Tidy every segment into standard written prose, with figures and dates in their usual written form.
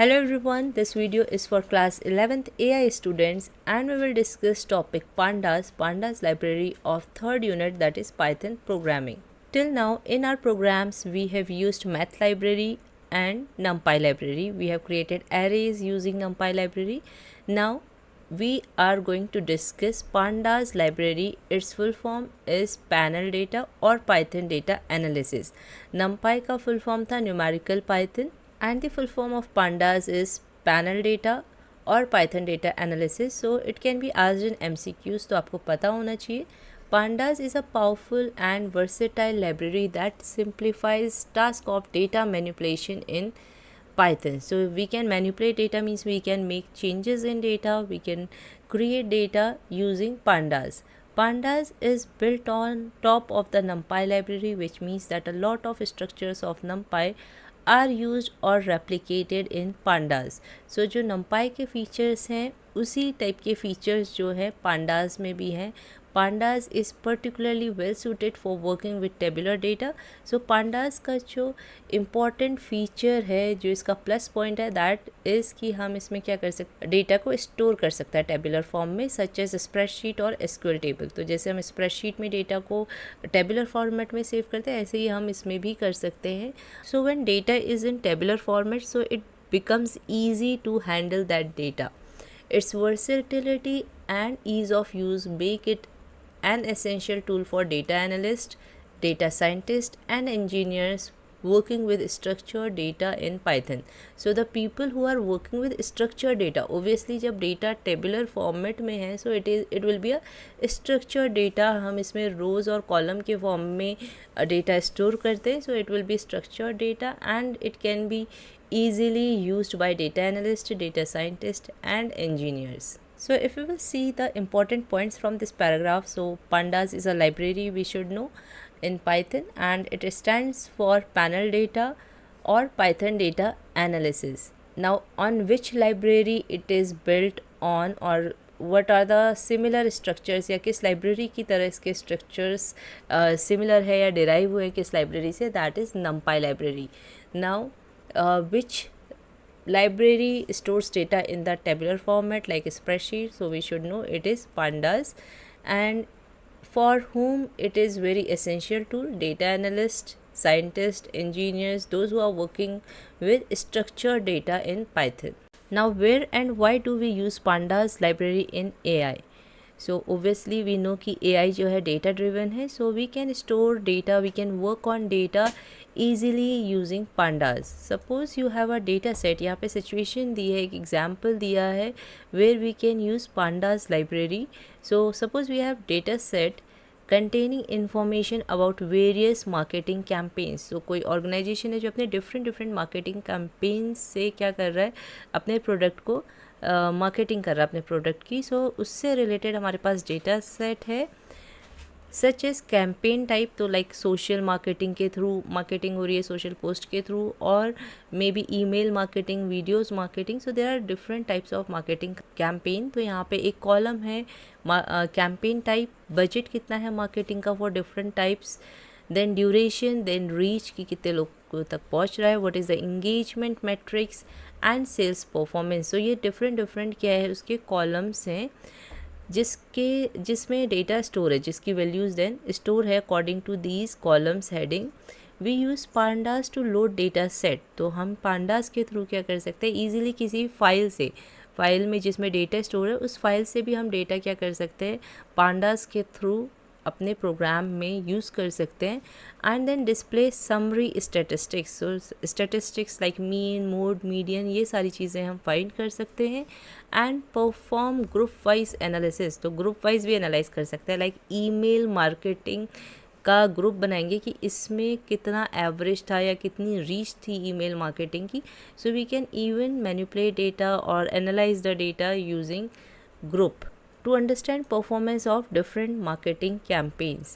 Hello everyone, this video is for class 11th AI students and we will discuss topic Pandas library of third unit, that is Python programming. Till now in our programs we have used math library and NumPy library. We have created arrays using NumPy library. Now we are going to discuss Pandas library. Its full form is panel data or Python data analysis. NumPy का full form था numerical Python and the full form of Pandas is panel data और Python data analysis. So it can be asked in MCQs, तो आपको पता होना चाहिए. Pandas is a powerful and versatile library that simplifies task of data manipulation in Python. So we can manipulate data means we can make changes in data, we can create data using Pandas. Pandas is built on top of the NumPy library, which means that a lot of structures of NumPy are used or replicated in Pandas. So जो NumPy के features हैं उसी type के features जो है Pandas में भी हैं. Pandas is particularly well suited for working with tabular data. So Pandas का जो important feature है, जो इसका plus point है, that is कि हम इसमें क्या कर सकते, डेटा को स्टोर कर सकता है tabular form में, such as spreadsheet और SQL table. तो जैसे हम spreadsheet में डेटा को tabular format में सेव करते हैं, ऐसे ही हम इसमें भी कर सकते हैं. So when data is in tabular format, so it becomes easy to handle that data. Its versatility and ease of use make it an essential tool for data analysts, data scientists and engineers working with structured data in Python. So the people who are working with structured data, obviously जब data tabular format में है, so it will be a structured data. हम इसमें rows और column के form में data store करते हैं, so it will be structured data and it can be easily used by data analysts, data scientists and engineers. So if we will see the important points from this paragraph, so Pandas is a library we should know in Python and it stands for panel data or Python data analysis. Now on which library it is built on or what are the similar structures या किस library की तरह इसके structures similar है या derive हुए किस library से, that is NumPy library. Now which library stores data in the tabular format like a spreadsheet, so we should know it is Pandas. And for whom it is very essential tool, data analysts, scientists, engineers, those who are working with structured data in Python. Now where and why do we use Pandas library in AI? So obviously we know कि AI जो है data driven है, so we can store data, we can work on data easily using Pandas. Suppose you have a data set, यहाँ पे situation दी है, एक example दिया है where we can use Pandas library. So suppose we have data set containing information about various marketing campaigns. So कोई organization है जो अपने different marketing campaigns से क्या कर रहा है, अपने product को मार्केटिंग कर रहा है अपने प्रोडक्ट की. सो उससे रिलेटेड हमारे पास डेटा सेट है सच एज कैंपेन टाइप, तो लाइक सोशल मार्केटिंग के थ्रू मार्केटिंग हो रही है, सोशल पोस्ट के थ्रू, और maybe email marketing, videos marketing. So there are different types of marketing campaign. तो यहाँ पे एक कॉलम है कैंपेन टाइप, बजट कितना है मार्केटिंग का for different types, then duration, then reach कि कितने लोग तक पहुँच रहा है, what is the engagement metrics and sales performance. So ये डिफरेंट क्या है उसके कॉलम्स हैं जिसमें डेटा स्टोर है, जिसकी वैल्यूज़ देन स्टोर है according to these columns heading. We use pandas to load data set. तो हम पांडास के थ्रू क्या कर सकते हैं, ईजिली किसी फाइल में जिसमें डेटा स्टोर है उस फाइल से भी हम डेटा क्या कर सकते हैं, पांडास के थ्रू अपने प्रोग्राम में यूज़ कर सकते हैं. And then display summary statistics. So statistics like mean, mode, median, ये सारी चीज़ें हम फाइंड कर सकते हैं. And perform group wise analysis. तो ग्रुप वाइज भी एनालाइज कर सकते हैं, लाइक ईमेल मार्केटिंग का ग्रुप बनाएंगे कि इसमें कितना एवरेज था या कितनी रीच थी ईमेल मार्केटिंग की. So we can even manipulate data और analyse the data using group to understand performance of different marketing campaigns.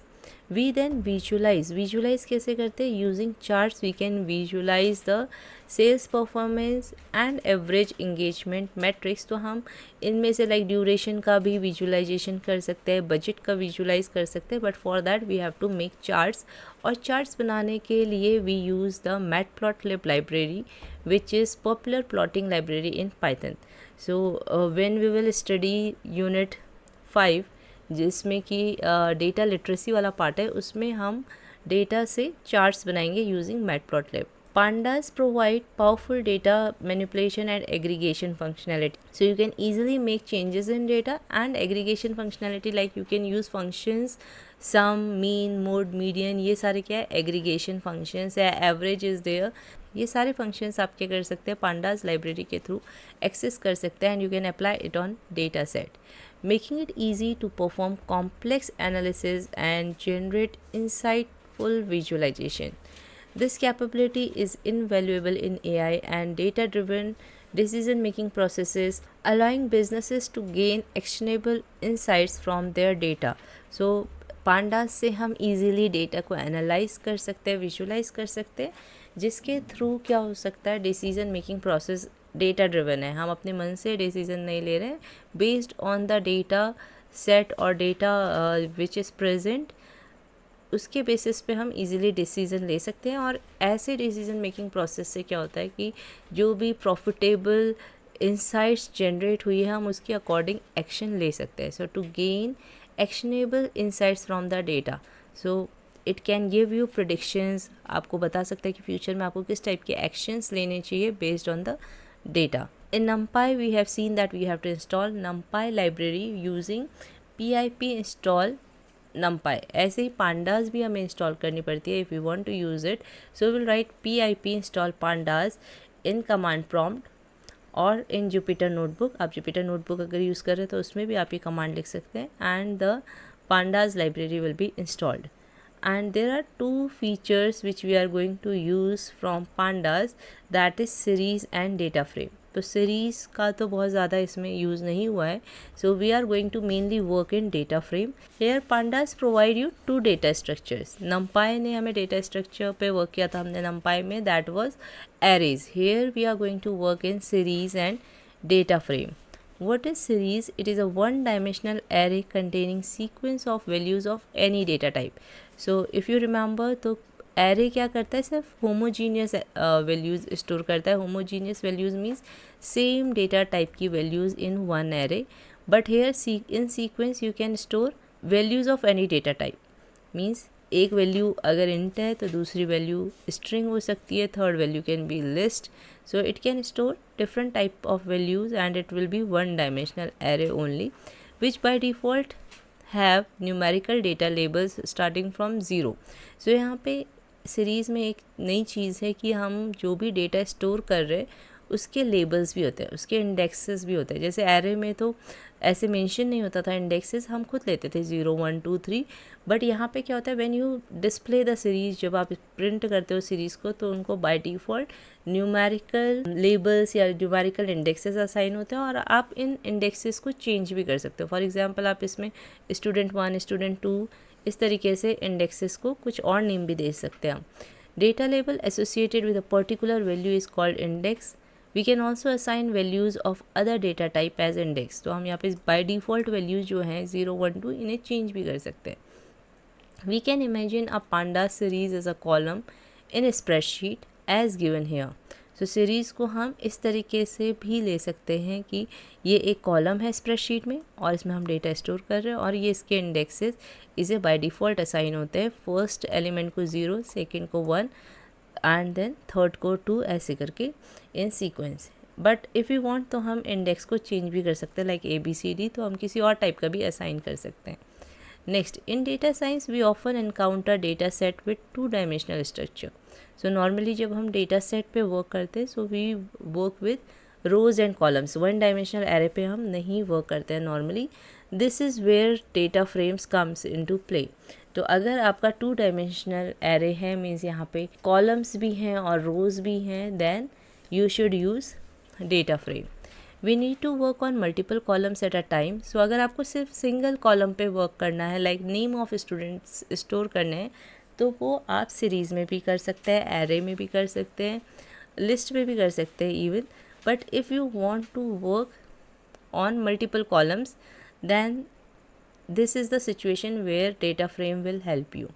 We then visualise कैसे करते हैं, using charts we can visualise the sales performance and average engagement metrics. तो हम इनमें से like duration का भी विजुलाइजेशन कर सकते हैं, बजट का विजुलाइज कर सकते हैं, but for that we have to make charts. और चार्ट्स बनाने के लिए we use the matplotlib library which is popular plotting library in Python. So when we will study unit 5 जिसमें कि डेटा लिटरेसी वाला पार्ट है, उसमें हम डेटा से चार्ट्स बनाएंगे using matplotlib. Pandas provide powerful data manipulation and aggregation functionality. So you can easily make changes in data and aggregation functionality, like you can use functions sum, mean, mode, median, ये सारे क्या है aggregation functions है, average is there, ये सारे functions आप क्या कर सकते हैं pandas library के थ्रू access कर सकते हैं and you can apply it on data set, making it easy to perform complex analysis and generate insightful visualization. This capability is invaluable in AI and data-driven decision-making processes, allowing businesses to gain actionable insights from their data. So, pandas से हम easily data को analyze कर सकते हैं, visualize कर सकते हैं, जिसके थ्रू क्या हो सकता है, decision making process data driven है, हम अपने मन से decision नहीं ले रहे हैं, based on the data set और data which is present, उसके बेसिस पे हम इजीली डिसीज़न ले सकते हैं। और ऐसे डिसीज़न मेकिंग प्रोसेस से क्या होता है कि जो भी प्रॉफिटेबल इंसाइट्स जनरेट हुई है हम उसके अकॉर्डिंग एक्शन ले सकते हैं। So to gain actionable insights from the data, so it can give you predictions, आपको बता सकता है कि फ्यूचर में आपको किस टाइप के एक्शंस लेने चाहिए based on the data. In numpy we have seen that we have to install numpy library using pip install numpy। ऐसे ही pandas भी हमें इंस्टॉल करनी पड़ती है if you want to use it. So will write pip install pandas in command prompt और in Jupyter notebook. आप Jupyter notebook अगर use कर रहे हैं तो उसमें भी आप ये कमांड लिख सकते हैं and the pandas library will be installed। And there are two features which we are going to use from pandas, that is series and data frame। तो series का तो बहुत ज़्यादा इसमें यूज़ नहीं हुआ है, so we are going to mainly work in data frame। Here pandas provide you two data structures। numpy ने हमें data structure पे वर्क किया था हमने numpy में, that was arrays। Here we are going to work in series and data frame। What is series? It is a one-dimensional array containing sequence of values of any data type। So if you remember, तो array क्या करता है, सिर्फ homogeneous values store करता है। homogeneous values means same data type की values in one array, but here in sequence you can store values of any data type। means एक value अगर इंट है तो दूसरी वैल्यू स्ट्रिंग हो सकती है, third value can be list. So it can store different type of values and it will be one dimensional array only, which by default have numerical data labels starting from zero. So यहाँ पे series में एक नई चीज़ है कि हम जो भी डेटा स्टोर कर रहे हैं उसके लेबल्स भी होते हैं, उसके इंडेक्सेस भी होते हैं। जैसे एरे में तो ऐसे मेंशन नहीं होता था, इंडेक्सेस हम खुद लेते थे 0 1 2 3, बट यहाँ पे क्या होता है, when you display the series, जब आप प्रिंट करते हो सीरीज़ को तो उनको बाय डिफ़ॉल्ट न्यूमेरिकल लेबल्स या न्यूमेरिकल इंडेक्सेस असाइन होते हैं और आप इन इंडेक्सेस को चेंज भी कर सकते हो। फॉर एग्जांपल आप इसमें स्टूडेंट 1 स्टूडेंट 2 इस तरीके से इंडेक्सेस को कुछ और नेम भी दे सकते हैं। Data label associated with a particular value is called index. We can also assign values of other data type as index. तो हम यहाँ पे बाय डिफ़ॉल्ट वैल्यूज़ जो हैं 0 1 2 इन्हें चेंज भी कर सकते हैं। We can imagine a panda series as a column in spreadsheet as given here. So series को हम इस तरीके से भी ले सकते हैं कि ये एक कॉलम है स्प्रेडशीट में और इसमें हम डेटा स्टोर कर रहे हैं और ये इसके इंडेक्सेस इसे बाय डिफ़ॉल्ट असाइन होते हैं। फर्स्ट एलिमेंट को 0, सेकेंड को 1 एंड देन थर्ड को 2, ऐसे करके in sequence. But if you want तो हम इंडेक्स को चेंज भी कर सकते हैं, लाइक ABCD, तो हम किसी और टाइप का भी असाइन कर सकते हैं। Next, in data science we often encounter data set with 2 dimensional structure. So normally जब हम डेटा सेट पे वर्क करते हैं, so we work with rows and columns, 1 dimensional array पे हम नहीं वर्क करते हैं normally. This is where data frames comes into play. तो अगर आपका 2 डायमेंशनल एरे है, मीन्स यहाँ पे कॉलम्स भी हैं और रोज़ भी हैं, then you should use data frame. We need to work on multiple columns at a time. So अगर आपको सिर्फ सिंगल कॉलम पे वर्क करना है, like name of students store करने हैं, तो वो आप सीरीज़ में भी कर सकते हैं, एरे में भी कर सकते हैं, लिस्ट में भी कर सकते हैं even. But if you want to work on multiple columns, then this is the situation where data frame will help you.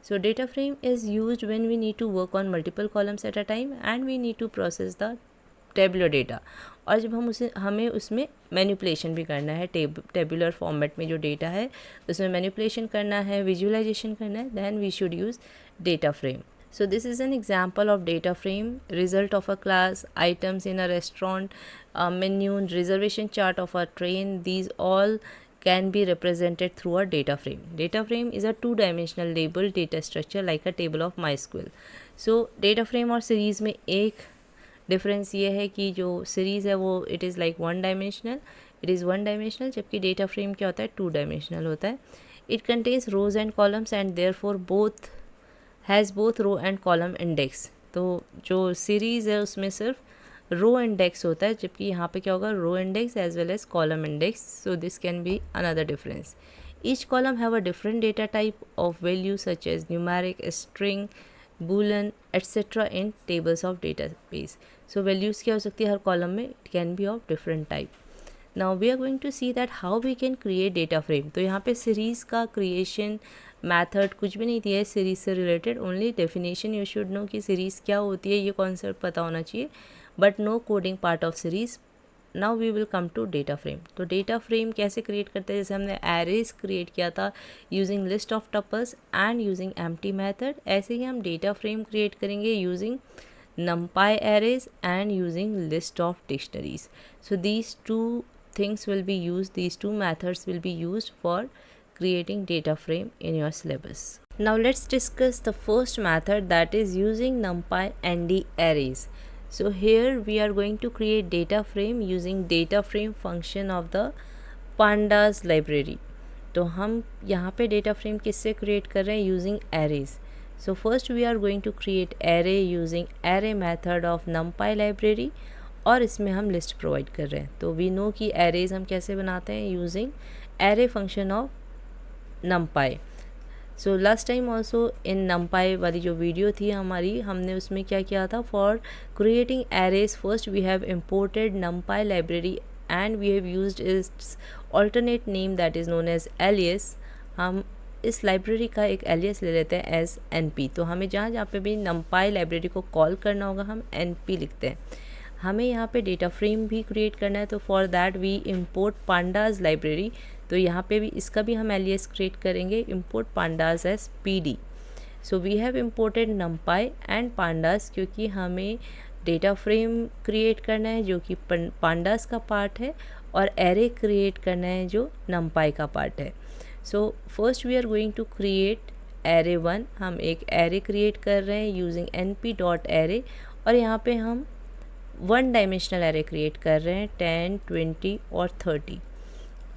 So data frame is used when we need to work on multiple columns at a time and we need to process the tabular data. और जब हमें उसमें manipulation भी करना है, tabular format में जो data है उसमें मैनिपुलेशन करना है, विजुअलाइजेशन करना है, then we should use data frame. So this is an example of data frame, result of a class, items in a restaurant, menu, reservation chart of a train. These all can be represented through a data frame. Data frame is a two-dimensional labeled data structure like a table of MySQL. So data frame और series में एक difference ये है कि जो series है वो it is like one dimensional, जबकि डेटा फ्रेम क्या होता है, टू डायमेंशनल होता है. It contains rows and columns and therefore both has both row and column index. तो जो सीरीज़ है उसमें सिर्फ रो इंडेक्स होता है, जबकि यहाँ पे क्या होगा, row index as well as column index. So this can be another difference. Each column have a different data type of value such as numeric, string, boolean etcetera in tables of database. So values क्या हो सकती है हर column में, it can be of different type. Now we are going to see that how we can create data frame. तो यहाँ पे series का क्रिएशन मैथड कुछ भी नहीं दिया है सीरीज़ से related, only definition you should know कि सीरीज़ क्या होती है, ये कॉन्सेप्ट पता होना चाहिए, but no coding part of series. Now we will come to data frame. तो डेटा फ्रेम कैसे क्रिएट करते हैं, जैसे हमने एरेज क्रिएट किया था using list of tuples and using empty method, ऐसे ही हम डेटा फ्रेम क्रिएट करेंगे using numpy arrays and using list of dictionaries. So these two things will be used, these two methods will be used for creating data frame in your syllabus. Now let's discuss the first method, that is using numpy nd arrays. So here we are going to create data frame using data frame function of the pandas library. तो हम यहाँ पे data frame किससे create कर रहे हैं, using arrays. So first we are going to create array using array method of numpy library और इसमें हम list provide कर रहे हैं. तो we know कि arrays हम कैसे बनाते हैं, using array function of numpy. So last time also in numpy वाली जो वीडियो थी हमारी, हमने उसमें क्या किया था, for creating arrays first we have imported numpy library and we have used its alternate name that is known as alias. हम इस लाइब्रेरी का एक एलियस ले लेते हैं एज NP. तो हमें जहाँ पे भी numpy लाइब्रेरी को कॉल करना होगा हम NP लिखते हैं. हमें यहाँ पे डेटा फ्रेम भी क्रिएट करना है, तो for that we import pandas library. तो यहाँ पे भी इसका भी हम एलियस क्रिएट करेंगे, import pandas as PD. So we have imported numpy and pandas क्योंकि हमें डेटा फ्रेम क्रिएट करना है जो कि pandas का पार्ट है और एरे क्रिएट करना है जो numpy का पार्ट है. So first we are going to create array 1. हम एक एरे क्रिएट कर रहे हैं यूजिंग np.array और यहाँ पे हम वन डायमेंशनल एरे क्रिएट कर रहे हैं 10, 20 और 30.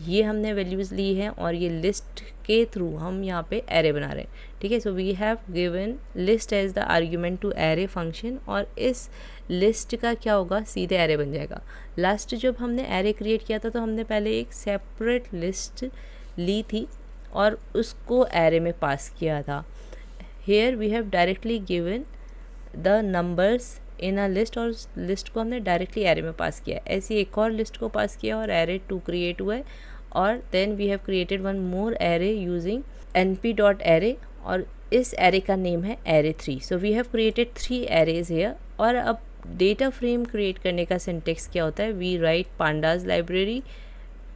ये हमने वैल्यूज़ ली हैं और ये लिस्ट के थ्रू हम यहाँ पे एरे बना रहे हैं. ठीक है, so we have given list as the argument to array function और इस लिस्ट का क्या होगा, सीधे एरे बन जाएगा. लास्ट जब हमने एरे क्रिएट किया था तो हमने पहले एक सेपरेट लिस्ट ली थी और उसको एरे में पास किया था. Here we have directly given the numbers in a list और लिस्ट को हमने डायरेक्टली एरे में पास किया. ऐसी एक और लिस्ट को पास किया और एरे 2 क्रिएट हुआ है. और then we have created one more array using np.array और इस एरे का नेम है array 3. So we have created 3 arrays here. और अब डेटा फ्रेम क्रिएट करने का सिंटेक्स क्या होता है, वी राइट pandas लाइब्रेरी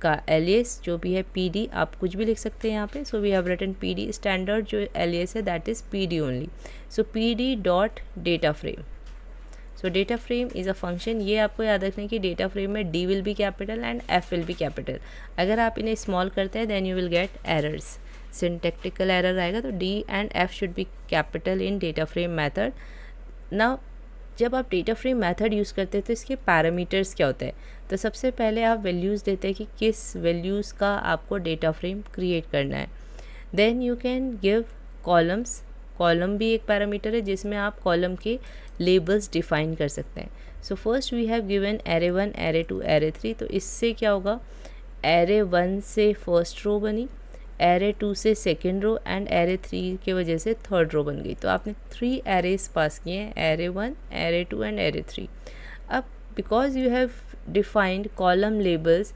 का एलियस जो भी है PD, आप कुछ भी लिख सकते हैं यहाँ पे. So we have written PD standard जो एलियस है that is PD only. So PD dot data frame. So data frame is a function. ये आपको याद रखना है कि डेटा फ्रेम में D will be capital and F will be capital. अगर आप इन्हें स्मॉल करते हैं then you will get errors, syntactical error आएगा. तो D and F should be capital in data frame method. Now जब आप डेटा फ्रेम मेथड यूज़ करते हैं तो इसके पैरामीटर्स क्या होते हैं. तो सबसे पहले आप वैल्यूज़ देते हैं कि किस वैल्यूज़ का आपको डेटा फ्रेम क्रिएट करना है. Then you can give columns. Column भी एक पैरामीटर है जिसमें आप कॉलम के लेबल्स डिफाइन कर सकते हैं. So first we have given array 1, array 2, array 3. तो इससे क्या होगा, एरे 1 से फर्स्ट रो बनी, एरे 2 से सेकेंड रो एंड एरे 3 की वजह से थर्ड रो बन गई. तो आपने 3 एरेज पास किए हैं, एरे 1, एरे 2 एंड एरे 3. अब because you have defined column labels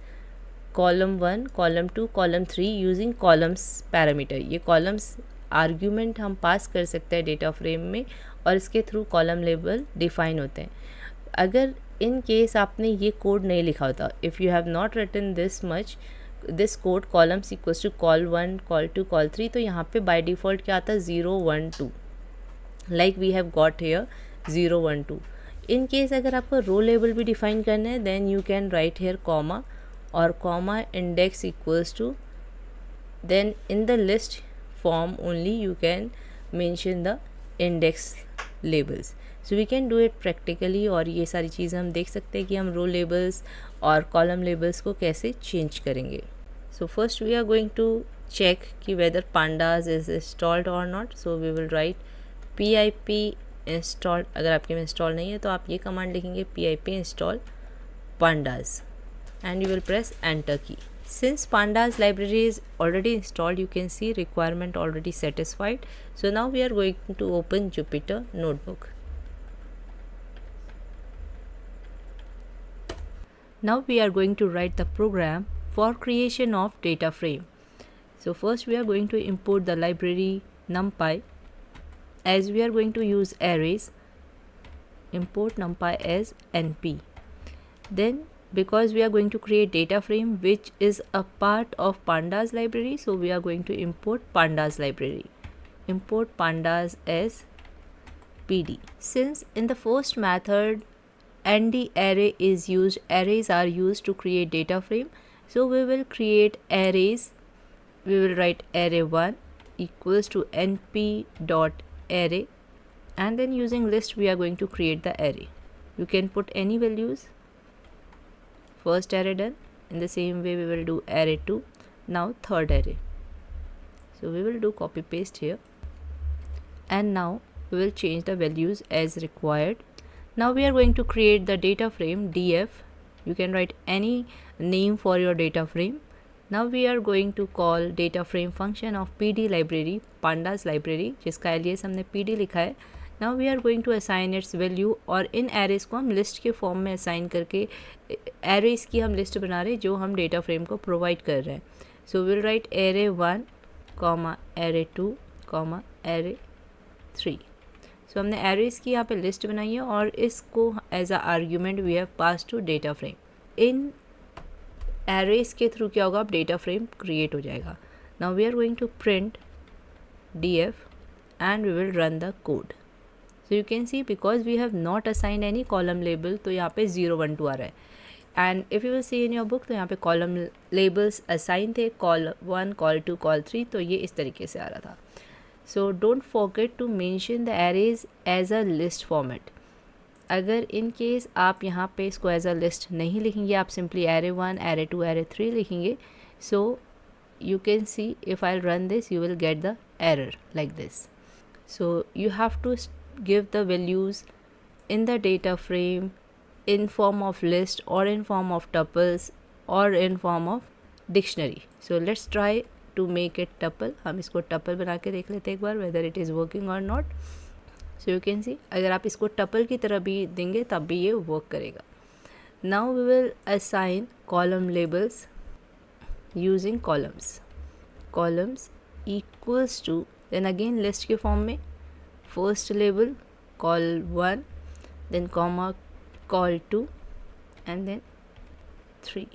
column 1, column 2, column 3 using columns parameter. ये कॉलम्स आर्ग्यूमेंट हम पास कर सकते हैं डेटा फ्रेम में और इसके थ्रू कॉलम लेबल डिफाइन होते हैं. अगर इन केस आपने ये कोड नहीं लिखा होता, if you have not written this code columns equals to col 1, col 2, col 3, तो यहाँ पे बाय डिफ़ॉल्ट क्या आता है 0, 1, 2, like we have got here 0, 1, 2. In case अगर आपको रो लेबल भी डिफाइन करना है then you can write here comma और comma index equals to, then in the list form only you can mention the index labels. So we can do it practically और ये सारी चीज़ें हम देख सकते हैं कि हम रो लेबल्स और कॉलम लेबल्स को कैसे चेंज करेंगे. So first we are going to check कि whether pandas is installed or not. So we will write pip installed. अगर आपके में इंस्टॉल नहीं है तो आप ये कमांड लिखेंगे pip install pandas and you will press enter key. Since pandas library is already installed, you can see requirement already satisfied. So now we are going to open Jupyter Notebook. Now we are going to write the program for creation of data frame. So first we are going to import the library NumPy. As we are going to use arrays, import NumPy as np. Then because we are going to create data frame which is a part of pandas library, so we are going to import pandas library. Import pandas as pd. Since in the first method nd array is used, arrays are used to create data frame, so we will create arrays. We will write array1 equals to np dot array, and then using list we are going to create the array. You can put any values. First array done. In the same way we will do array 2. Now third array. So we will do copy paste here, and now we will change the values as required. Now we are going to create the data frame df. You can write any name for your data frame. Now we are going to call data frame function of pd library, pandas library, जिसका alias हमने pd लिखा है. Now we are going to assign its value, और इन arrays को हम list के form में assign करके arrays की हम list बना रहे हैं जो हम data frame को provide कर रहे हैं. So we'll write array 1, array 2, array 3. So हमने arrays की यहाँ पे list बनाई है और इसको as a argument we have passed to data frame. In arrays के थ्रू क्या होगा, अब data frame create हो जाएगा. Now we are going to print df and we will run the code. So you can see because we have not assigned any column label, तो यहाँ पे 0, 1, 2 आ रहा है. And if you will see in your book, तो यहाँ पे column labels assign थे, call 1, call 2, call 3, तो ये इस तरीके से आ रहा था. So don't forget to mention the arrays as a list format. अगर in case आप यहाँ पे इसको as a list नहीं लिखेंगे, आप simply array 1, array 2, array 3 लिखेंगे, so you can see if I'll run this, you will get the error like this. So you have to give the values in the data frame in form of list or in form of tuples or in form of dictionary. So let's try to make it tuple. हम इसको tuple बना के देख लेते हैं एक बार whether it is working or not. So you can see अगर आप इसको tuple की तरह भी देंगे तब भी ये work करेगा. Now we will assign column labels using columns. Columns equals to, then again list के form में first label call 1, then comma call 2, and then 3.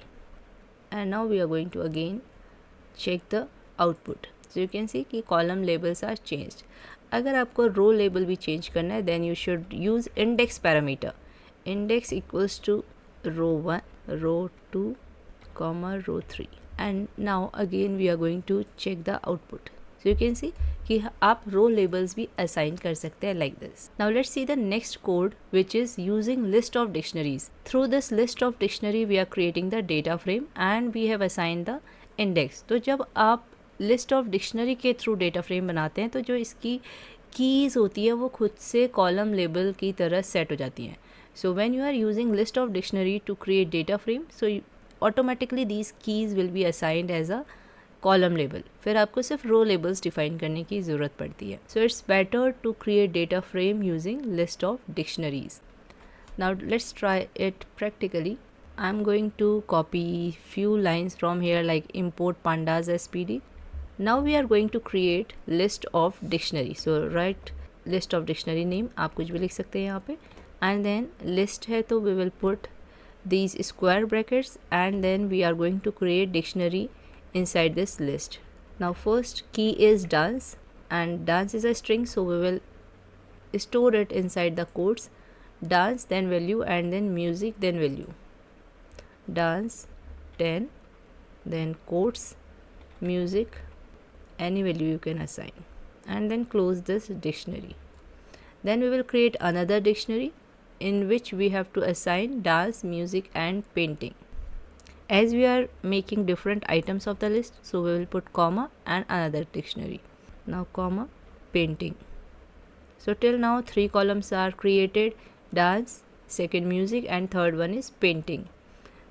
And now we are going to again check the output. So you can see कि column labels are changed. अगर आपको row label भी change करना है then you should use index parameter. Index equals to row 1, row 2, row 3. And now again we are going to check the output. So you can see कि आप row labels भी assign कर सकते हैं like this. Now let's see the next code which is using list of dictionaries. Through this list of dictionary we are creating the data frame and we have assigned the index. तो जब आप list of dictionary के through data frame बनाते हैं तो जो इसकी keys होती है वो खुद से कॉलम लेबल की तरह सेट हो जाती हैं. So when you are using list of dictionary to create data frame, so automatically these keys will be assigned as a column label. फिर आपको सिर्फ रो लेबल्स डिफाइन करने की ज़रूरत पड़ती है. So it's better to create data frame using list of dictionaries. Now let's try it practically. I'm going to copy few lines from here like import pandas as pd. Now we are going to create list of dictionary. So write list of dictionary name, आप कुछ भी लिख सकते हैं यहाँ पे. And then list है तो we will put these square brackets and then we are going to create dictionary inside this list. Now first key is dance and dance is a string, so we will store it inside the quotes. Dance then value and then music then value. Dance 10 then quotes music, any value you can assign, and then close this dictionary. Then we will create another dictionary in which we have to assign dance, music and painting. As we are making different items of the list, so we will put comma and another dictionary. Now comma painting. So till now 3 columns are created: dance, second music and third one is painting.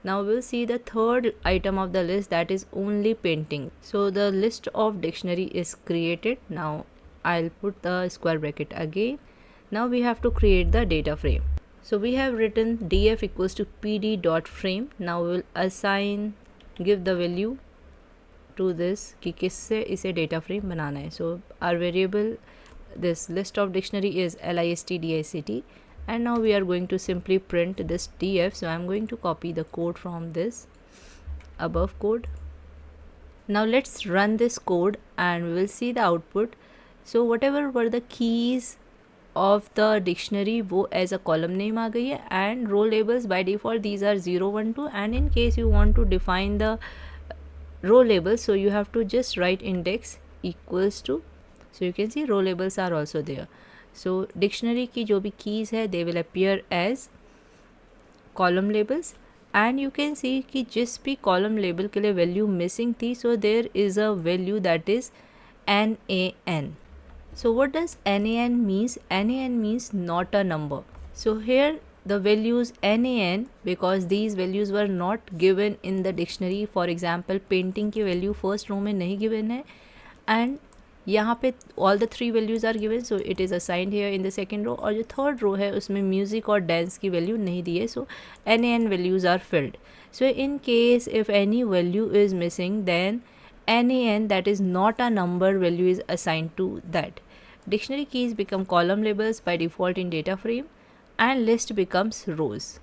Now we'll see the third item of the list, that is only painting. So the list of dictionary is created. Now I'll put the square bracket again. Now we have to create the data frame. So we have written df equals to pd dot frame. Now we will assign, give the value to this कि किससे इसे data frame बनाना है. So our variable this list of dictionary is listdict. And now we are going to simply print this df. So I'm going to copy the code from this above code. Now let's run this code and we will see the output. So whatever were the keys of the dictionary वो as a column name आ गई है, and row labels by default these are 0 1 2, and in case you want to define the row labels, so you have to just write index equals to, so you can see row labels are also there. So dictionary की जो भी keys है they will appear as column labels, and you can see कि जिस भी column label के लिए value missing थी, so there is a value that is NaN. So what does NaN means? NaN means not a number. So here the values NaN, because these values were not given in the dictionary. For example painting की value first row में नहीं given है, and यहाँ पे all the 3 values are given, so it is assigned here in the second row. और जो third row है उसमें music और dance की value नहीं दी है, so NaN values are filled. So in case if any value is missing, then NaN, that is not a number value, is assigned to that. Dictionary keys become column labels by default in data frame, and list becomes rows.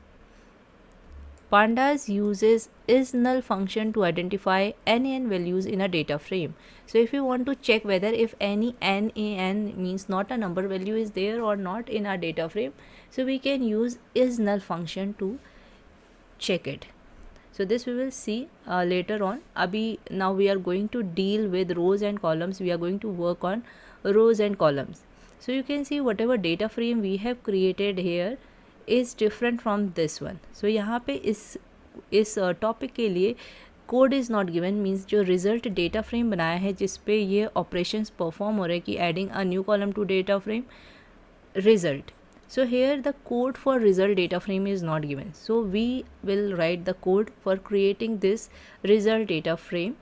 Pandas uses isNull function to identify NaN values in a data frame. So if you want to check whether if any NaN means not a number value is there or not in our data frame, so we can use isNull function to check it. So this we will see later on. Abhi now we are going to deal with rows and columns. We are going to work on rows and columns. So you can see whatever data frame we have created here is different from this one. So यहाँ पे इस topic के लिए code is not given, means जो result data frame बनाया है जिस पे ये ऑपरेशंस परफॉर्म हो रहे हैं कि adding a new column to data frame result. So here the code for result data frame is not given. So we will write the code for creating this result data frame.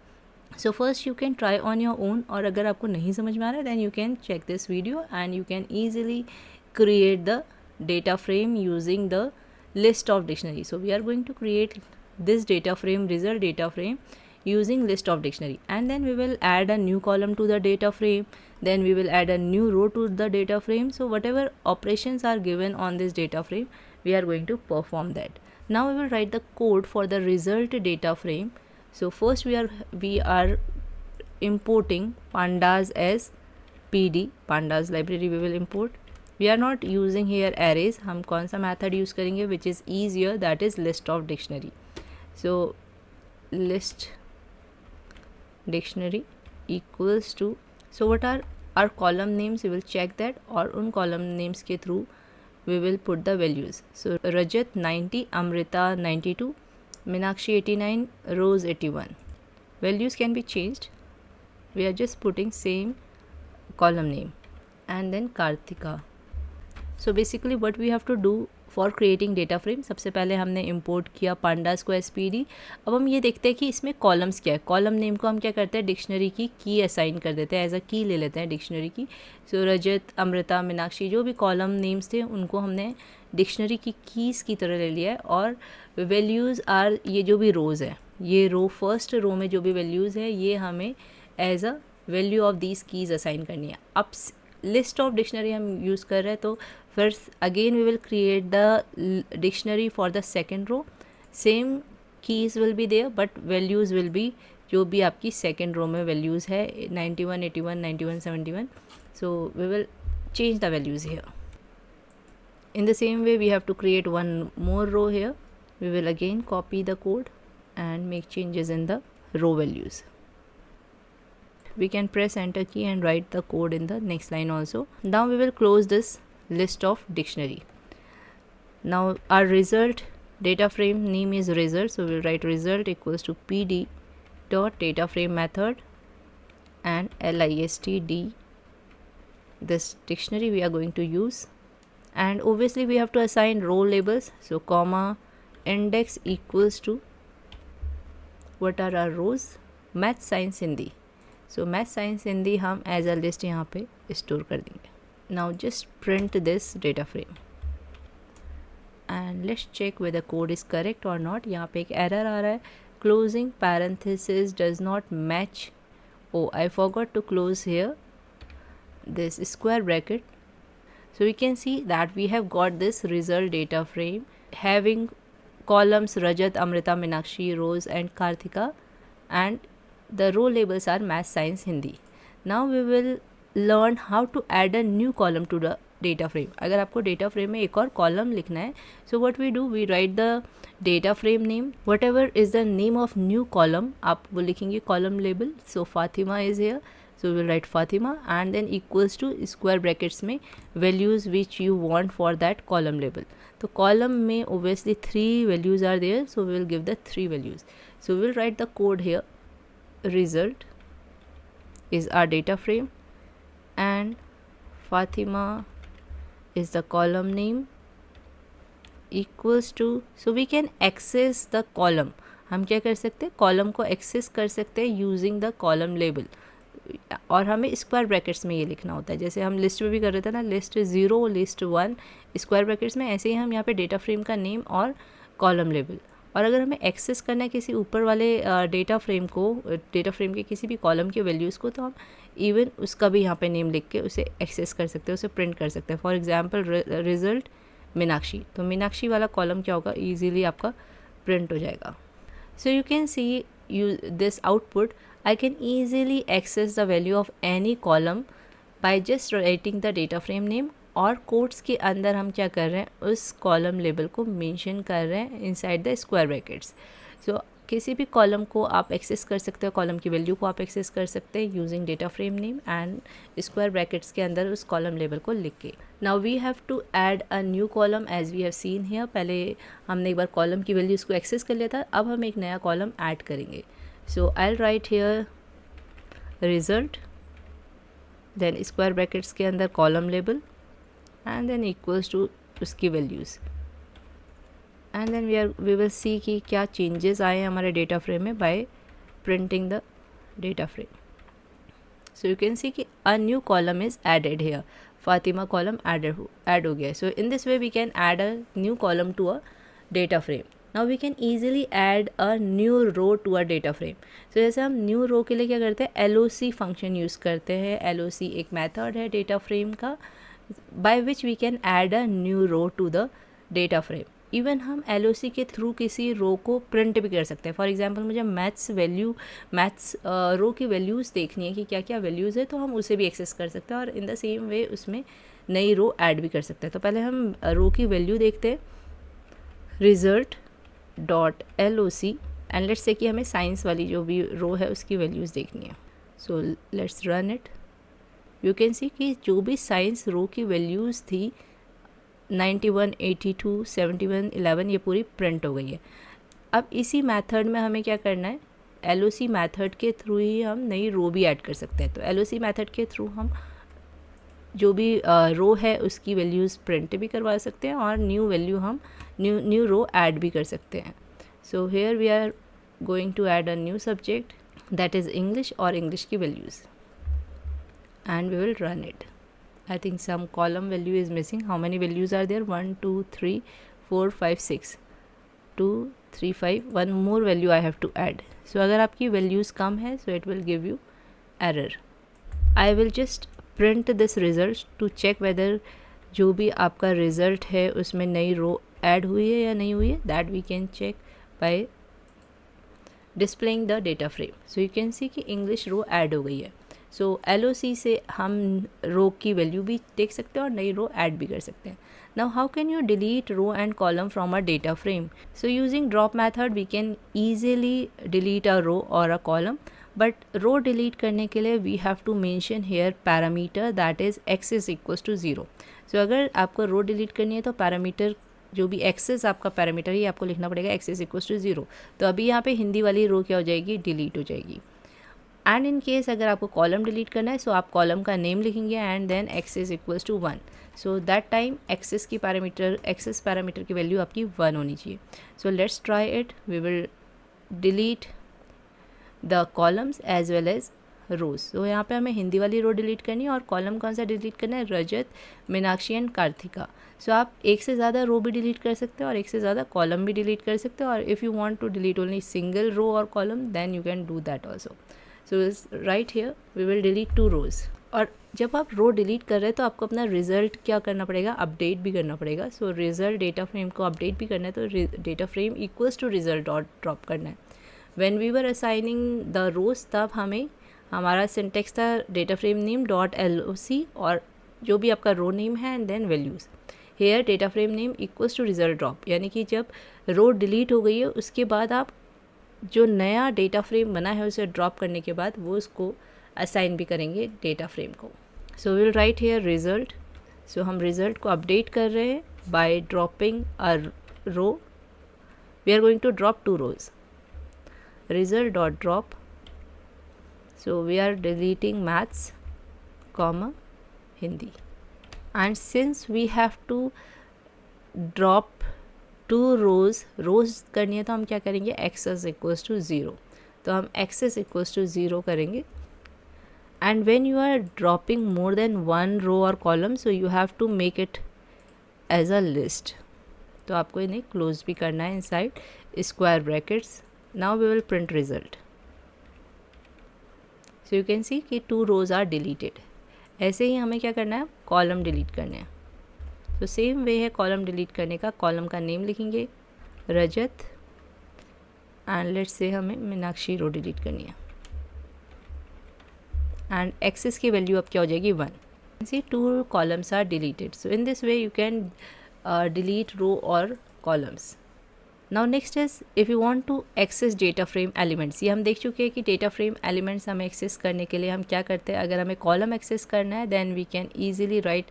So first you can try on your own, और अगर आपको नहीं समझ में आ रहा है then you can check this video and you can easily create the data frame using the list of dictionary. So we are going to create this data frame, result data frame, using list of dictionary, and then we will add a new column to the data frame, then we will add a new row to the data frame. So whatever operations are given on this data frame, we are going to perform that. Now we will write the code for the result data frame. So first we are importing pandas as pd, pandas library we will import. We are not using here arrays. हम कौन सा method use करेंगे which is easier, that is list of dictionary. So list dictionary equals to, so what are our column names, we will check that, और उन column names के through we will put the values. So Rajat 90, Amrita 92, Meenakshi 89, Rose 81. Values can be changed. We are just putting same column name. and then Kartika. So basically what we have to do for creating data frame, सबसे पहले हमने import किया pandas को SPD. अब हम ये देखते हैं कि इसमें कॉलम्स क्या है. कॉलम नेम को हम क्या करते हैं, डिक्शनरी की की असाइन कर देते हैं, एज अ की ले लेते हैं डिक्शनरी की. सो रजत, अमृता, मीनाक्षी जो भी कॉलम नेम्स थे उनको हमने डिक्शनरी की कीज़ की तरह ले लिया है. और वैल्यूज़ आर, ये जो भी रोज़ है, ये रो फर्स्ट रो में जो भी वैल्यूज़ है ये हमें as a value of these keys assign करनी है. अब लिस्ट ऑफ डिक्शनरी हम यूज़ कर रहे हैं, तो first again we will create the dictionary for the second row. Same keys will be there but values will be जो भी आपकी second row में values है 91, 81, 91, 71. So we will change the values here. In the same way we have to create one more row here. We will again copy the code and make changes in the row values. We can press enter key and write the code in the next line also. Now we will close this list of dictionary. Now our result data frame name is result, so we'll write result equals to pd dot data frame method and listd, this dictionary we are going to use. And obviously we have to assign row labels, so comma index equals to what are our rows, math science Hindi. So math science Hindi हम as a list यहाँ पे store कर देंगे. Now just print this data frame and let's check whether code is correct or not. यहाँ पे एक error आ रहा है, closing parenthesis does not match. Oh, I forgot to close here this square bracket. So we can see that we have got this result data frame having columns Rajat, Amrita, Meenakshi, Rose and Karthika, and the row labels are math science Hindi. Now we will learn how to add a new column to the data frame. अगर आपको data frame में एक और column लिखना है, so what we do, we write the data frame name, whatever is the name of new column, आप वो लिखेंगे column label. So Fatima is here, so we will write Fatima and then equals to square brackets में values which you want for that column label. तो column में obviously 3 values are there, so we will give the 3 values. So we will write the code here. Result is our data frame and Fatima is the column name equals to, so we can access the column. हम क्या कर सकते हैं, column को access कर सकते हैं using the column label. और हमें स्क्वायर ब्रैकेट्स में ये लिखना होता है, जैसे हम लिस्ट में भी कर रहे थे ना, लिस्ट 0 लिस्ट 1 स्क्वायर ब्रैकेट्स में, ऐसे ही हम यहाँ पे डेटा फ्रेम का नेम और कॉलम लेबल. और अगर हमें एक्सेस करना है किसी ऊपर वाले डेटा फ्रेम को, डेटा फ्रेम के किसी भी कॉलम के वैल्यूज़ को, तो हम इवन उसका भी यहाँ पे नेम लिख के उसे एक्सेस कर सकते हैं, उसे प्रिंट कर सकते हैं. फॉर एग्जांपल रिजल्ट मीनाक्षी, तो मीनाक्षी वाला कॉलम क्या होगा, इजीली आपका प्रिंट हो जाएगा. सो you can C this output. I can easily access the value of any column by just writing the data frame name, और कोट्स के अंदर हम क्या कर रहे हैं, उस कॉलम लेबल को मेंशन कर रहे हैं इनसाइड द स्क्वायर ब्रैकेट्स. सो किसी भी कॉलम को आप एक्सेस कर सकते हो, कॉलम की वैल्यू को आप एक्सेस कर सकते हैं using data frame name and square brackets के अंदर उस कॉलम लेबल को लिख के. Now we have to add a new column as we have seen here. पहले हमने एक बार कॉलम की वैल्यूज़ को एक्सेस कर लिया था, अब हम एक नया कॉलम ऐड करेंगे. So I will write here result, then square brackets के अंदर column label and then equals to उसकी values. And then we will see कि क्या चेंजेस आए हैं हमारे डेटा फ्रेम में by printing the data frame. So you can see कि a new column is added here, फातिमा कॉलम ऐड हो गया. So in this way we can add a new column to a data frame. Now we can easily add a new row to a data frame. So जैसे हम new रो के लिए क्या करते हैं, LOC फंक्शन यूज़ करते हैं. LOC एक मेथड है डेटा फ्रेम का by which we can add a new row to the data frame. Even हम LOC के थ्रू किसी रो को प्रिंट भी कर सकते हैं. फॉर एग्जांपल मुझे मैथ्स रो की वैल्यूज़ देखनी है कि क्या क्या वैल्यूज़ है, तो हम उसे भी एक्सेस कर सकते हैं और इन द सेम वे उसमें नई रो ऐड भी कर सकते हैं. तो पहले हम रो की वैल्यू देखते हैं, result dot LOC, and let's say कि हमें साइंस वाली जो भी रो है उसकी वैल्यूज़ देखनी है. So let's run it. You can see कि जो भी साइंस रो की वैल्यूज़ थी 91, 82, 71, 11 ये पूरी प्रिंट हो गई है. अब इसी मेथड में हमें क्या करना है, LOC मेथड के थ्रू ही हम नई रो भी ऐड कर सकते हैं. तो LOC मेथड के थ्रू हम जो भी रो है उसकी वैल्यूज़ प्रिंट भी करवा सकते हैं और न्यू वैल्यू हम न्यू रो ऐड भी कर सकते हैं. So here we are going to add a new subject that is English और इंग्लिश की values and we will run it. I think some column value is missing. How many values are there? 1 2 3 4 5 6 2 3 5. One more value I have to add. So अगर आपकी values कम है so it will give you error. I will just print this result to check whether जो भी आपका result है उसमें नई row add हुई है या नहीं हुई है. That we can check by displaying the data frame. So you can see कि English row add हो गई है. सो LOC से हम रो की वैल्यू भी देख सकते हैं और नई रो ऐड भी कर सकते हैं. Now how can you delete row and column from a data frame? So using drop method we can easily delete a row और a column, but row delete करने के लिए we have to mention here parameter that is x is equals to 0. So अगर आपको रो delete करनी है तो parameter जो भी एक्सेस आपका पैरामीटर ही आपको लिखना पड़ेगा x इज इक्वल्स टू 0. तो अभी यहाँ पे हिंदी वाली रो क्या हो जाएगी? डिलीट हो जाएगी. एंड इन केस अगर आपको कॉलम डिलीट करना है सो आप कॉलम का नेम लिखेंगे and then x is equals to 1. So that time axis parameter की वैल्यू आपकी 1 होनी चाहिए. So let's try it. We will delete the columns as well as rows. तो यहाँ पे हमें हिंदी वाली रो डिलीट करनी है और कॉलम कौन सा डिलीट करना है? रजत, मीनाक्षी एंड कार्तिका. सो आप एक से ज़्यादा रो भी डिलीट कर सकते हो और एक से ज़्यादा कॉलम भी डिलीट कर सकते हो, और if you want to delete only single row और column then you can do that also. So right here we will delete 2 rows. और जब आप रो डिलीट कर रहे हैं तो आपको अपना रिजल्ट क्या करना पड़ेगा? अपडेट भी करना पड़ेगा. सो रिजल्ट डेटा फ्रेम को अपडेट भी करना है तो data frame equals to result dot drop करना है. When we were assigning the rows तब हमें हमारा सिंटेक्स था data frame name dot LOC और जो भी आपका रो नेम है and then values. Here data frame name equals to result drop, यानी कि जब रो डिलीट हो गई है उसके बाद आप जो नया डेटा फ्रेम बना है उसे ड्रॉप करने के बाद वो उसको असाइन भी करेंगे डेटा फ्रेम को. So will write here result. So हम रिजल्ट को अपडेट कर रहे हैं by dropping a row. We are going to drop 2 rows. Result dot drop. So we are deleting maths comma Hindi. And since we have to drop 2 rows करनी है तो हम क्या करेंगे? x is equals to 0. तो हम x इज इक्वल्स टू 0 करेंगे. And when you are dropping more than 1 row और column so you have to make it as a list. तो आपको इन्हें क्लोज भी करना है inside square brackets. Now we will print result. So you can see कि 2 रोज are deleted. ऐसे ही हमें क्या करना है? कॉलम डिलीट करने हैं. तो सेम वे है कॉलम डिलीट करने का. कॉलम का नेम लिखेंगे रजत एंड लेट्स से हमें मीनाक्षी रो डिलीट करनी है एंड एक्सेस की वैल्यू अब क्या हो जाएगी? 1. See 2 columns are deleted. So in this way you can delete row और columns. Now next is if you want to access data frame elements. ये हम देख चुके हैं कि डेटा फ्रेम एलिमेंट्स हमें एक्सेस करने के लिए हम क्या करते हैं. अगर हमें कॉलम एक्सेस करना है then we can easily write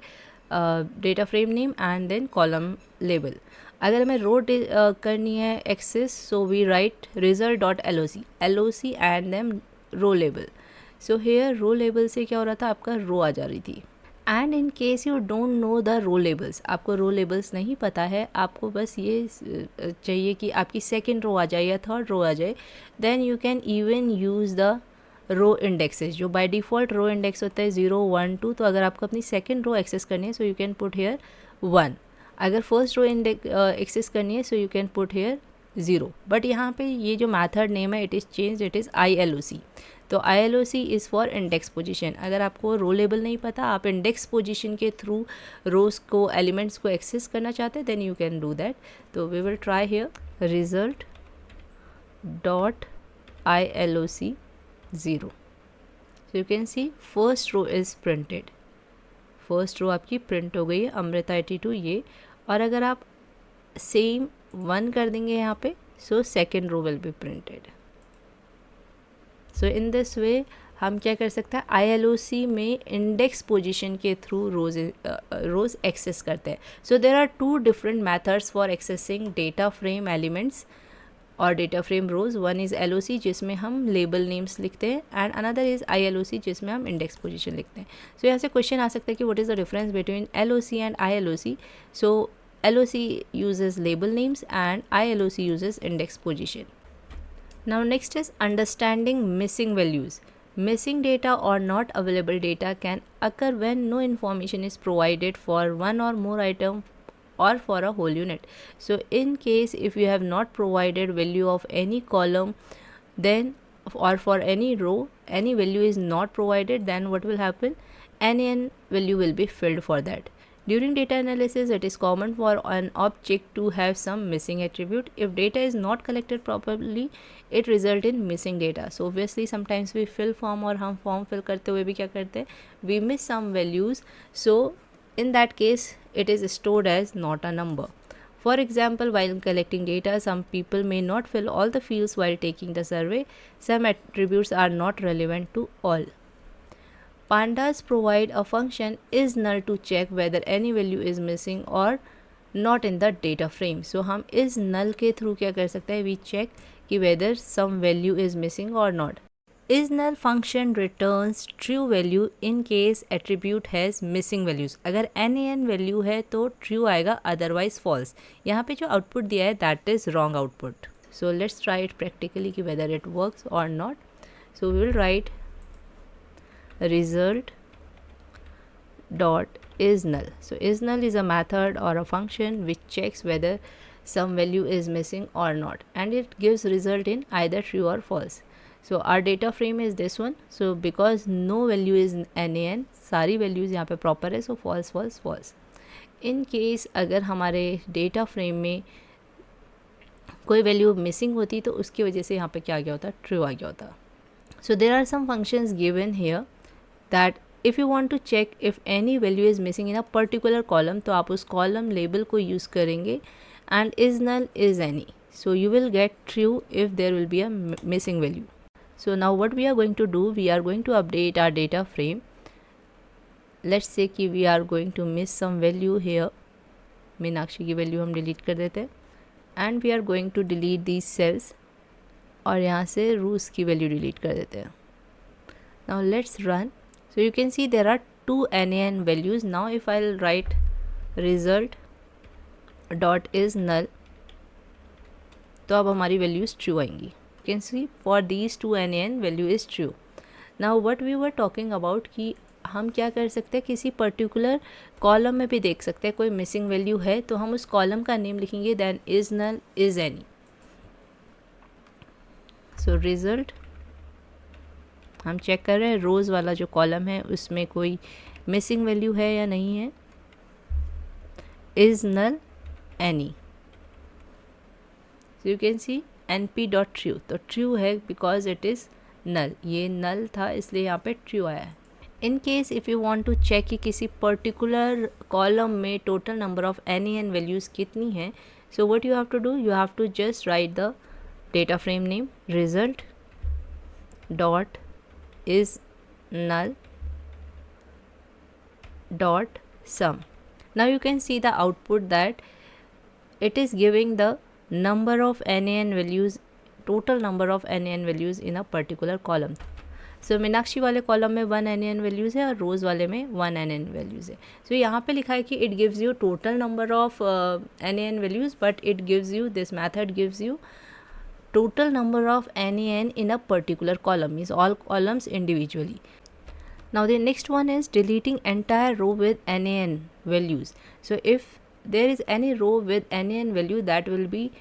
data frame name and then column label. अगर हमें रो करनी है access so we write result dot LOC and then row label. So here row label से क्या हो रहा था? आपका रो आ जा रही थी. And in case you don't know the row labels, आपको रो लेबल्स नहीं पता है, आपको बस ये चाहिए कि आपकी सेकेंड रो आ जाए या थर्ड रो आ जाए, then you can even use the row indexes. जो बाय डिफ़ॉल्ट रो इंडेक्स होता है 0 1 2. तो अगर आपको अपनी सेकेंड रो एक्सेस करनी है so you can put here 1. अगर फर्स्ट रो एक्सेस करनी है so you can put here 0. But यहाँ पे ये जो मैथड नेम है it is change, it is ILOC. तो ILOC is for index position. अगर आपको रो लेबल नहीं पता, आप इंडेक्स पोजीशन के थ्रू रोज को एलिमेंट्स को एक्सेस करना चाहते हैं then you can do that. तो we will try hair result dot ILOC 0. So you can see first row is printed. First row आपकी प्रिंट हो गई है अमृता 82 ये. और अगर आप सेम 1 कर देंगे यहाँ पे so second row will be printed. So in this way हम क्या कर सकते हैं? ILOC में इंडेक्स पोजीशन के थ्रू रोज एक्सेस करते हैं. So there are 2 different methods for accessing data frame elements और data frame rows, one is LOC जिसमें हम लेबल नेम्स लिखते हैं एंड अनदर इज़ ILOC जिसमें हम इंडेक्स पोजीशन लिखते हैं. सो यहाँ से क्वेश्चन आ सकता है कि what is the difference between LOC and ILOC. So LOC uses label names and ILOC uses index position. Now next is understanding missing values. Missing data or not available data can occur when no information is provided for one or more item or for a whole unit. So in case if you have not provided value of any column, then or for any row any value is not provided, then what will happen? NaN value will be filled for that. During data analysis, it is common for an object to have some missing attribute. If data is not collected properly, it result in missing data. So obviously sometimes we fill form और हम form fill करते हुए भी क्या करते हैं, we miss some values. So in that case, it is stored as not a number. For example, while collecting data, some people may not fill all the fields while taking the survey. Some attributes are not relevant to all. Pandas provide a function isNull to check whether any value is missing or not in the data frame. So हम isNull के through क्या कर सकते हैं, we check कि whether some value is missing or not. isNull function returns true value in case attribute has missing values. अगर NaN value है तो true आएगा, otherwise false. यहाँ पे जो output दिया है that is wrong output. So let's try it practically कि whether it works or not. So we will write result dot isNull. So isNull is a method or a function which checks whether some value is missing or not, and it gives result in either true or false. So our data frame is this one. So because no value is NaN, सारी values यहाँ पे proper है, so false false false. In case अगर हमारे data frame में कोई value missing होती तो उसकी वजह से यहाँ पे क्या आ गया होता, true आ गया होता. So there are some functions given here that if you want to check if any value is missing in a particular column, तो आप उस column label को use करेंगे and isNull is any. So you will get true if there will be a missing value. So now what we are going to do, we are going to update our data frame. Let's say कि we are going to miss some value here. Meenakshi की value हम delete कर देते हैं and we are going to delete these cells और यहाँ से रूस की value delete कर देते हैं. Now let's run. So you can see there are two NaN values. Now if I'll write result dot isNull, तो अब हमारी values true आएंगी. You can see for these two NaN value is true. Now what we were talking about कि हम क्या कर सकते हैं, किसी पर्टिकुलर कॉलम में भी देख सकते हैं कोई मिसिंग वैल्यू है तो हम उस कॉलम का नेम लिखेंगे देन isNull is any. So result हम चेक कर रहे हैं रोज़ वाला जो कॉलम है उसमें कोई मिसिंग वैल्यू है या नहीं है. isNull any. So you can see np.true, तो true है because it is null. ये null था इसलिए यहाँ पे true आया है. In case if you want to check कि किसी particular column में total number of NaN values कितनी है, so what you have to do, you have to just write the data frame name result dot isNull dot sum. Now you can see the output that it is giving the number of NaN values, total number of NaN values in a particular column. So Meenakshi वाले column में 1 NaN values है और रोज़ वाले में 1 NaN values है. So यहाँ पे लिखा है कि it gives you total number of NaN values, but it gives you, this method gives you total number of NaN in a particular column, means all columns individually. Now the next one is deleting entire row with NaN values. So if there is any row with NaN value, that will be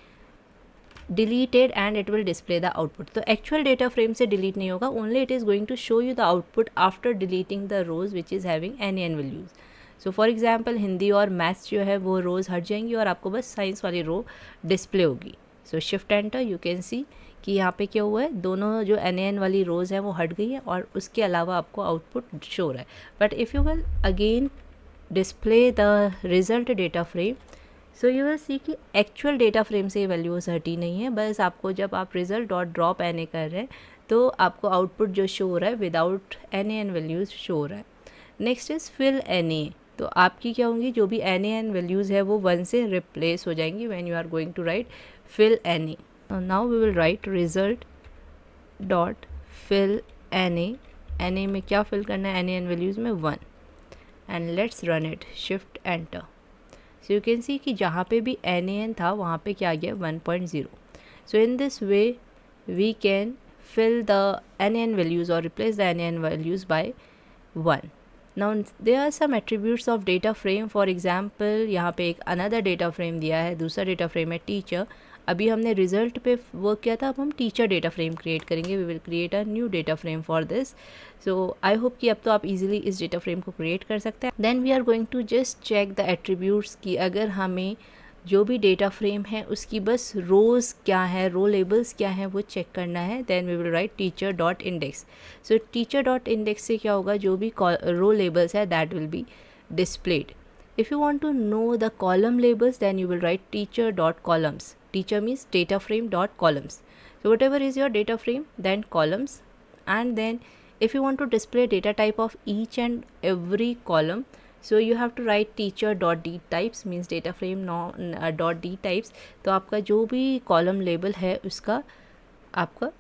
deleted and it will display the output. तो actual data frame से delete नहीं होगा, only it is going to show you the output after deleting the rows which is having NaN values. So for example Hindi और maths जो है वो रोज़ हट जाएंगी और आपको बस साइंस वाली रो डिस्प्ले होगी. So shift enter, you can see कि यहाँ पे क्या हुआ है, दोनों जो NaN वाली रोज़ हैं वो हट गई है और उसके अलावा आपको आउटपुट शो हो रहा है. But if you will again display the result data frame, so you will see कि एक्चुअल डेटा फ्रेम से ये वैल्यूज़ हटी नहीं है, बस आपको जब आप रिजल्ट डॉट ड्रॉप NA कर रहे हैं तो आपको आउटपुट जो शो हो रहा है विदाउट NaN वैल्यूज़ शो हो रहा है. नेक्स्ट इज़ फिल NA, तो आपकी क्या होंगी, जो भी NaN वैल्यूज़ है वो 1 से रिप्लेस हो जाएंगी when you are going to write fill NA. now we will write result dot fill na में क्या fill करना है, NaN values में 1 and let's run it, shift enter. So you can see कि जहाँ पे भी NaN था वहाँ पे क्या आ गया 1.0. So in this way we can fill the NaN values or replace the NaN values by 1. Now there are some attributes of data frame. For example यहाँ पे एक another data frame दिया है, दूसरा data frame है teacher. अभी हमने result पे वर्क किया था, अब हम टीचर डेटा फ्रेम क्रिएट करेंगे. We will create a new data frame for this. So I hope कि अब तो आप इजीली इस डेटा फ्रेम को क्रिएट कर सकते हैं. Then we are going to just check the attributes की अगर हमें जो भी डेटा फ्रेम है उसकी बस रोज़ क्या है, रो लेबल्स क्या है वो चेक करना है. Then we will write teacher dot index. So teacher dot index से क्या होगा, जो भी रो लेबल्स है that will be displayed. If you want to know the column labels, then you will write teacher dot columns. Teacher means data frame dot columns. So whatever is your data frame, then columns. And then if you want to display data type of each and every column, so you have to write teacher dot d types, means data frame dot d types. तो आपका जो भी column label है उसका आपका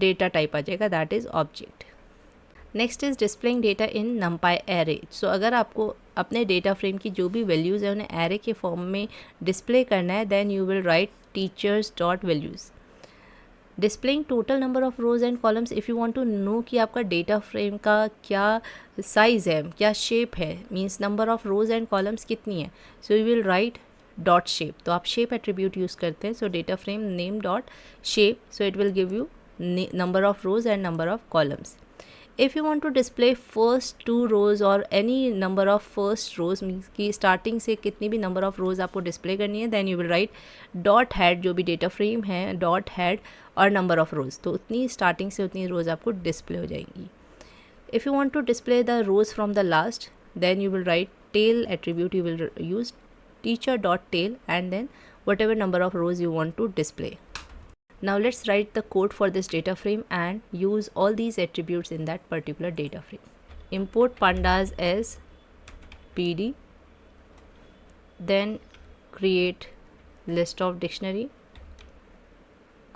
data type आ जाएगा, that is object. Next is displaying data in NumPy array. So अगर आपको अपने डेटा फ्रेम की जो भी वैल्यूज़ है उन्हें एरे के फॉर्म में डिस्प्ले करना है, then you will write teachers dot values. Displaying total number of rows and columns. If you want to know कि आपका डेटा फ्रेम का क्या साइज़ है, क्या शेप है, means number of rows and columns कितनी है, so you will right dot shape. तो आप शेप एट्रीब्यूट यूज़ करते हैं. सो data frame name dot shape, so it will give you number of rows and number of columns. If you want to display first 2 rows or any number of first rows, means कि starting से कितनी भी number of rows आपको display करनी है, then you will write dot head, जो भी data frame है dot head और number of rows. तो उतनी starting से उतनी rows आपको display हो जाएंगी. If you want to display the rows from the last, then you will write tail attribute. You will use teacher dot tail and then whatever number of rows you want to display. Now let's write the code for this data frame and use all these attributes in that particular data frame. Import pandas as pd, then create list of dictionary.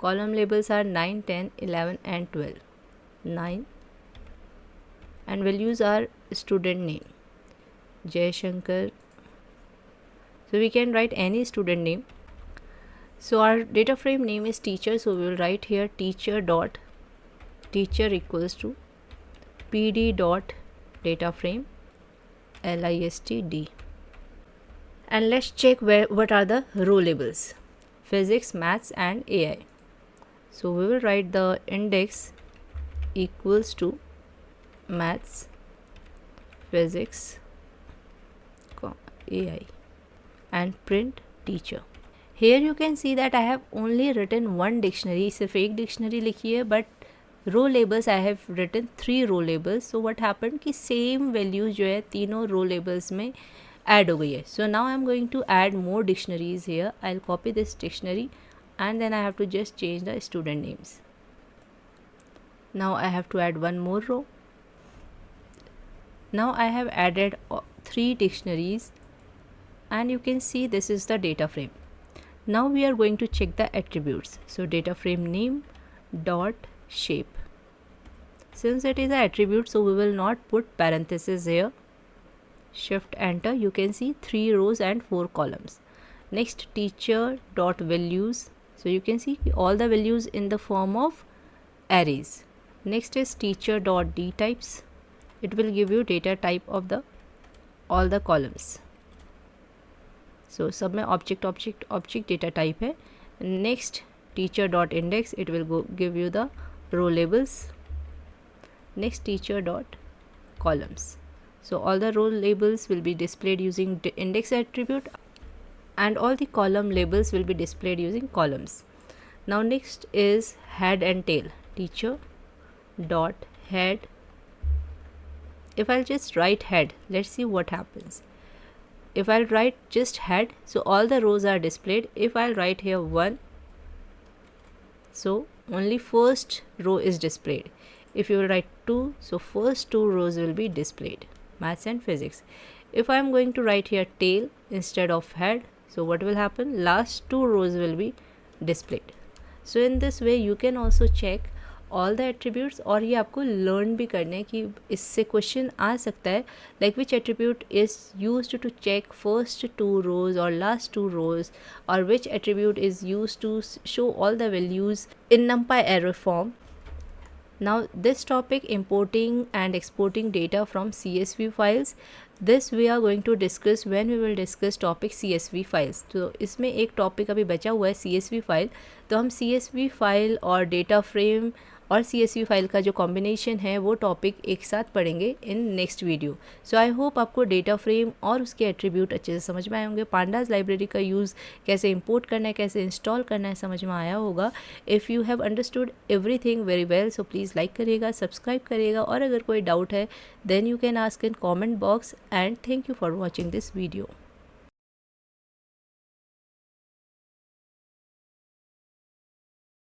Column labels are 9, 10, 11 and 12. 9 and values are student name Jay Shankar. So we can write any student name. So our data frame name is teacher, so we will write here teacher dot teacher equals to pd dot data frame listd. And let's check what are the row labels: physics, maths and AI. So we will write the index equals to maths, physics, AI and print teacher. Here you can see that I have only written one dictionary, सिर्फ एक dictionary लिखी है, but row labels I have written 3 row labels. So what happened कि same values जो है तीनों row labels में add हो गई है. So now I am going to add more dictionaries here. I'll copy this dictionary and then I have to just change the student names. Now I have to add one more row. Now I have added 3 dictionaries and you can see this is the data frame. Now we are going to check the attributes. So data frame name dot shape. Since it is an attribute, so we will not put parentheses here. Shift enter. You can see 3 rows and 4 columns. Next teacher dot values. So you can see all the values in the form of arrays. Next is teacher dot d types. It will give you data type of the all the columns. So सब में object data type है. Next teacher dot index, it will give you the row labels. Next teacher dot columns. So all the row labels will be displayed using the index attribute and all the column labels will be displayed using columns. Now next is head and tail. Teacher dot head. If I'll just write head, let's see what happens. If I'll write just head, so all the rows are displayed. If I'll write here 1, so only first row is displayed. If you will write 2, so first 2 rows will be displayed. Maths and physics. If I am going to write here tail instead of head, so what will happen? Last 2 rows will be displayed. So in this way you can also check all the attributes, और ये आपको learn भी करने हैं कि इससे question आ सकता है like which attribute is used to check first 2 rows और लास्ट 2 रोज, और which attribute is used to show all the values in numpy array form. Now this topic, importing and exporting data from CSV files, this we are going to discuss when we will discuss topic CSV files. तो इसमें एक topic अभी बचा हुआ है CSV file, तो हम CSV file और डेटा फ्रेम और CSV फाइल का जो कॉम्बिनेशन है वो टॉपिक एक साथ पढ़ेंगे in next video. So I hope आपको डेटा फ्रेम और उसके एट्रीब्यूट अच्छे से समझ में आए होंगे. पांडास लाइब्रेरी का यूज़ कैसे इंपोर्ट करना है, कैसे इंस्टॉल करना है, समझ में आया होगा. If you have understood everything very well, so please like करिएगा, सब्सक्राइब करिएगा, और अगर कोई डाउट है then you can ask in comment box. And thank you for watching this video.